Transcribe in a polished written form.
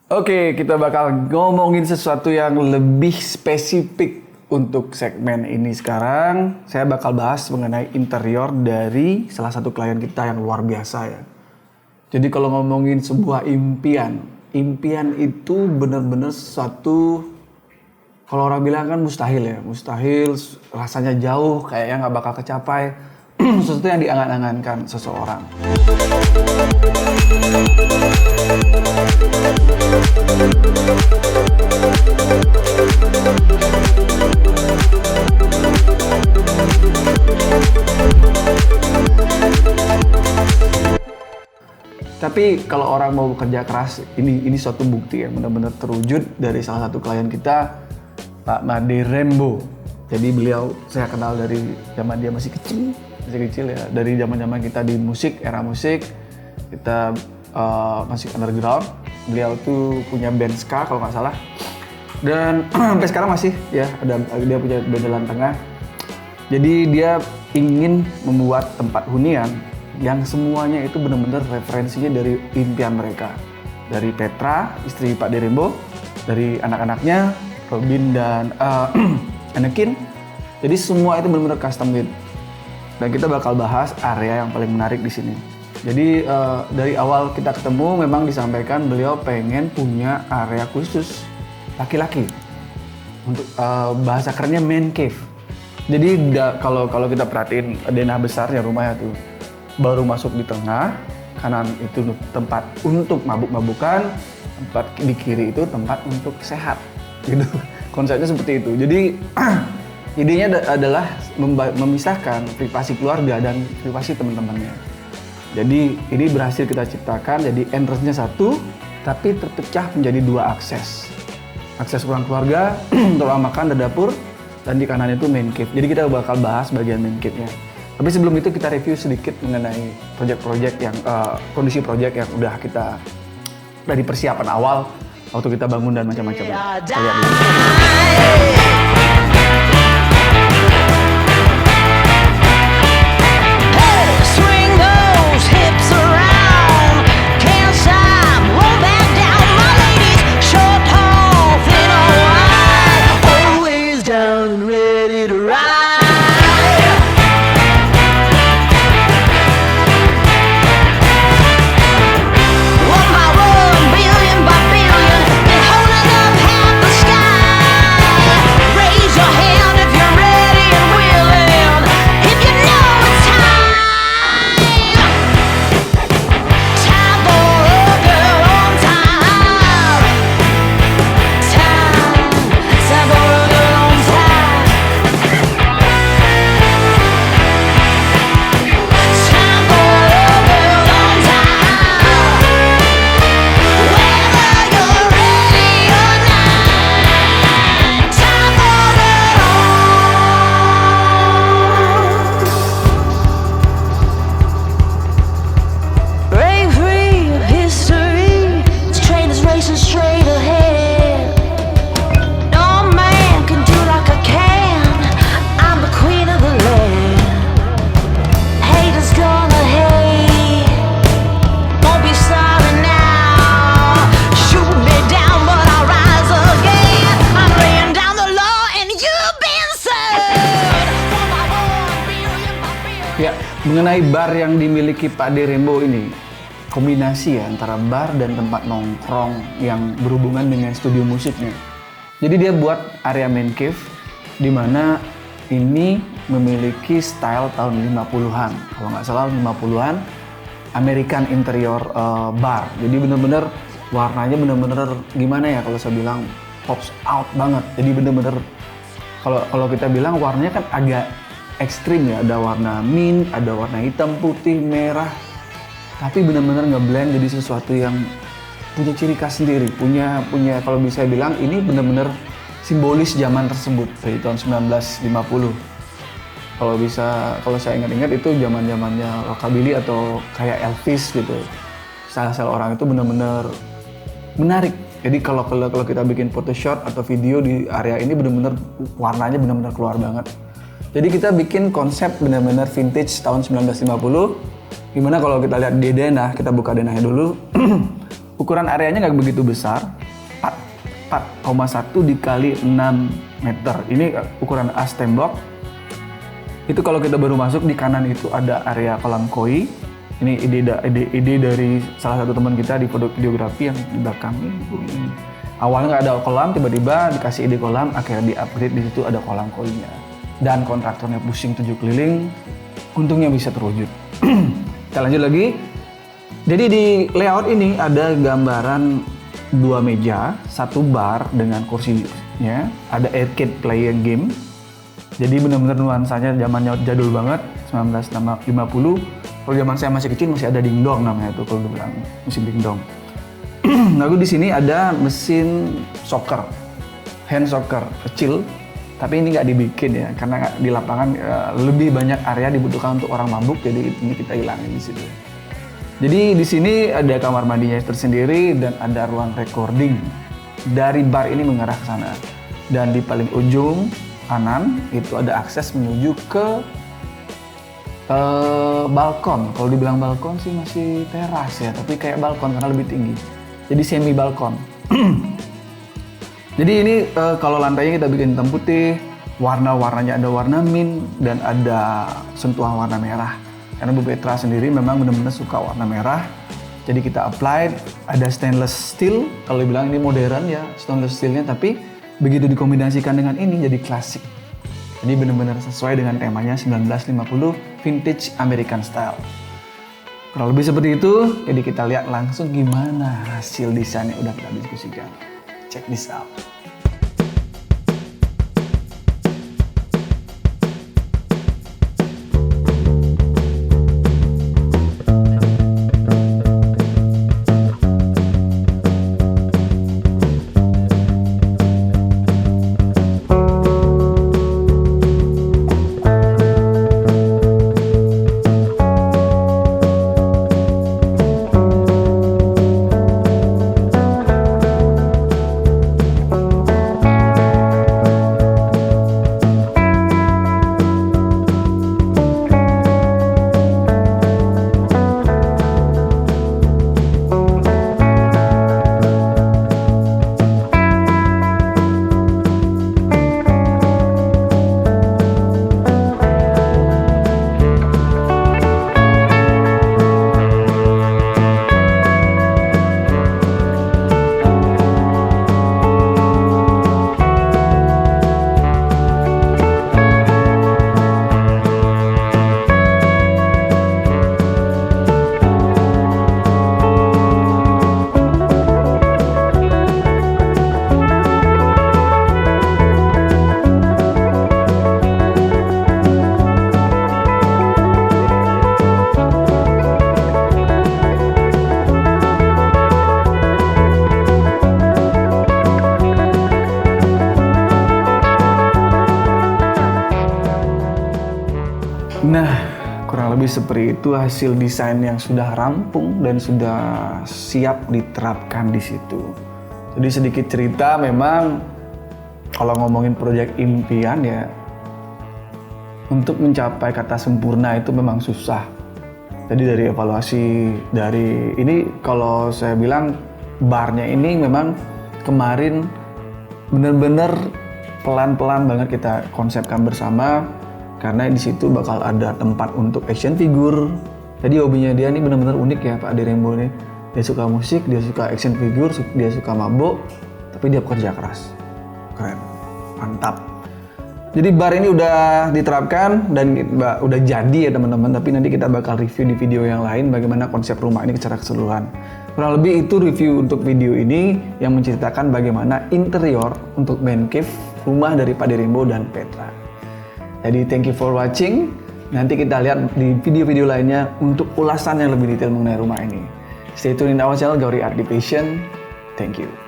Oke, kita bakal ngomongin sesuatu yang lebih spesifik untuk segmen ini sekarang. Saya bakal bahas mengenai interior dari salah satu klien kita yang luar biasa ya. Jadi kalau ngomongin sebuah impian itu benar-benar sesuatu, kalau orang bilang kan mustahil ya, mustahil rasanya jauh, kayaknya nggak bakal kecapai. Sesuatu yang diangan-angankan seseorang. Tapi kalau orang mau bekerja keras, ini suatu bukti yang benar-benar terwujud dari salah satu klien kita, Pak Made Rembo. Jadi beliau saya kenal dari zaman dia masih kecil ya, dari zaman-zaman kita di musik, era musik, kita masih underground. Beliau tuh punya band ska kalau nggak salah, dan sampai sekarang masih ya, dia punya band Jalan Tengah. Jadi dia ingin membuat tempat hunian yang semuanya itu benar-benar referensinya dari impian mereka. Dari Petra, istri Pak Derembo, dari anak-anaknya, Robin dan Anakin. Jadi semua itu benar-benar custom made. Dan kita bakal bahas area yang paling menarik di sini. Jadi dari awal kita ketemu memang disampaikan beliau pengen punya area khusus laki-laki. Untuk bahasa kerennya man cave. Jadi kalau kita perhatiin denah besarnya rumahnya tuh, baru masuk di tengah, kanan itu tempat untuk mabuk-mabukan, tempat di kiri itu tempat untuk sehat, gitu. Konsepnya seperti itu. Jadi idenya adalah memisahkan privasi keluarga dan privasi teman-temannya. Jadi ini berhasil kita ciptakan, jadi entrance-nya satu, tapi terpecah menjadi dua akses. Akses ruang keluarga, untuk ruang makan dan dapur, dan di kanan itu main cave. Jadi kita bakal bahas bagian main cave-nya. Tapi sebelum itu kita review sedikit mengenai proyek-proyek yang kondisi proyek yang udah kita dari persiapan awal waktu kita bangun dan macam-macam. Kita lihat dulu. Ya, mengenai bar yang dimiliki Pak Derembo ini, kombinasi ya antara bar dan tempat nongkrong yang berhubungan dengan studio musiknya. Jadi dia buat area main cave di mana ini memiliki style tahun 50-an. Kalau nggak salah 50-an, American interior bar. Jadi bener-bener warnanya bener-bener gimana ya kalau saya bilang pops out banget. Jadi bener-bener kalau kita bilang warnanya kan agak ekstrim ya, ada warna mint, ada warna hitam, putih, merah, tapi benar-benar ngeblend jadi sesuatu yang punya ciri khas sendiri, punya kalau bisa bilang ini benar-benar simbolis zaman tersebut dari tahun 1950. Kalau saya ingat-ingat itu zaman-zamannya rockabilly atau kayak Elvis gitu. Style-style orang itu benar-benar menarik. Jadi kalau kita bikin photoshoot atau video di area ini benar-benar warnanya benar-benar keluar banget. Jadi kita bikin konsep benar-benar vintage tahun 1950. Gimana kalau kita lihat di denah, kita buka denahnya dulu. ukuran areanya nggak begitu besar, 4,1 dikali 6 meter. Ini ukuran as tembok. Itu kalau kita baru masuk, di kanan itu ada area kolam koi. Ini ide dari salah satu teman kita di videografi yang di belakang ini. Awalnya nggak ada kolam, tiba-tiba dikasih ide kolam, akhirnya di-upgrade, di situ ada kolam koinya. Dan kontraktornya pusing 7 keliling, untungnya bisa terwujud. Kita lanjut lagi. Jadi di layout ini ada gambaran 2 meja, 1 bar dengan kursinya, ada arcade playing game. Jadi benar-benar nuansanya zamannya jadul banget, 1950. Kalau zaman saya masih kecil masih ada dingdong namanya itu, kalau dibilang mesin dingdong. Lalu di sini ada mesin soccer, hand soccer kecil, tapi ini nggak dibikin ya, karena di lapangan lebih banyak area dibutuhkan untuk orang mabuk, jadi ini kita hilangin di situ. Jadi di sini ada kamar mandinya tersendiri dan ada ruang recording. Dari bar ini mengarah ke sana. Dan di paling ujung kanan itu ada akses menuju ke balkon. Kalau dibilang balkon sih masih teras ya, tapi kayak balkon karena lebih tinggi. Jadi semi balkon. Jadi ini kalau lantainya kita bikin hitam putih, warna-warnanya ada warna mint dan ada sentuhan warna merah. Karena Bu Petra sendiri memang benar-benar suka warna merah. Jadi kita apply, ada stainless steel. Kalau dibilang ini modern ya stainless steelnya, tapi begitu dikombinasikan dengan ini jadi klasik. Jadi benar-benar sesuai dengan temanya 1950 vintage American style. Kurang lebih seperti itu. Jadi kita lihat langsung gimana hasil desainnya udah kita diskusikan. Check this out. Nah, kurang lebih seperti itu hasil desain yang sudah rampung dan sudah siap diterapkan di situ. Jadi sedikit cerita, memang kalau ngomongin proyek impian ya, untuk mencapai kata sempurna itu memang susah. Jadi dari evaluasi dari ini, kalau saya bilang barnya ini memang kemarin benar-benar pelan-pelan banget kita konsepkan bersama. Karena di situ bakal ada tempat untuk action figure. Jadi hobinya dia ini benar-benar unik ya Pak Ade Rembo nih. Dia suka musik, dia suka action figure, dia suka mabok, tapi dia pekerja keras. Keren, mantap. Jadi bar ini udah diterapkan dan udah jadi ya teman-teman. Tapi nanti kita bakal review di video yang lain bagaimana konsep rumah ini secara keseluruhan. Kurang lebih itu review untuk video ini yang menceritakan bagaimana interior untuk man cave rumah dari Pak Ade Rembo dan Petra. Jadi thank you for watching. Nanti kita lihat di video-video lainnya untuk ulasan yang lebih detail mengenai rumah ini. Stay tune in our channel Gauri Art Division. Thank you.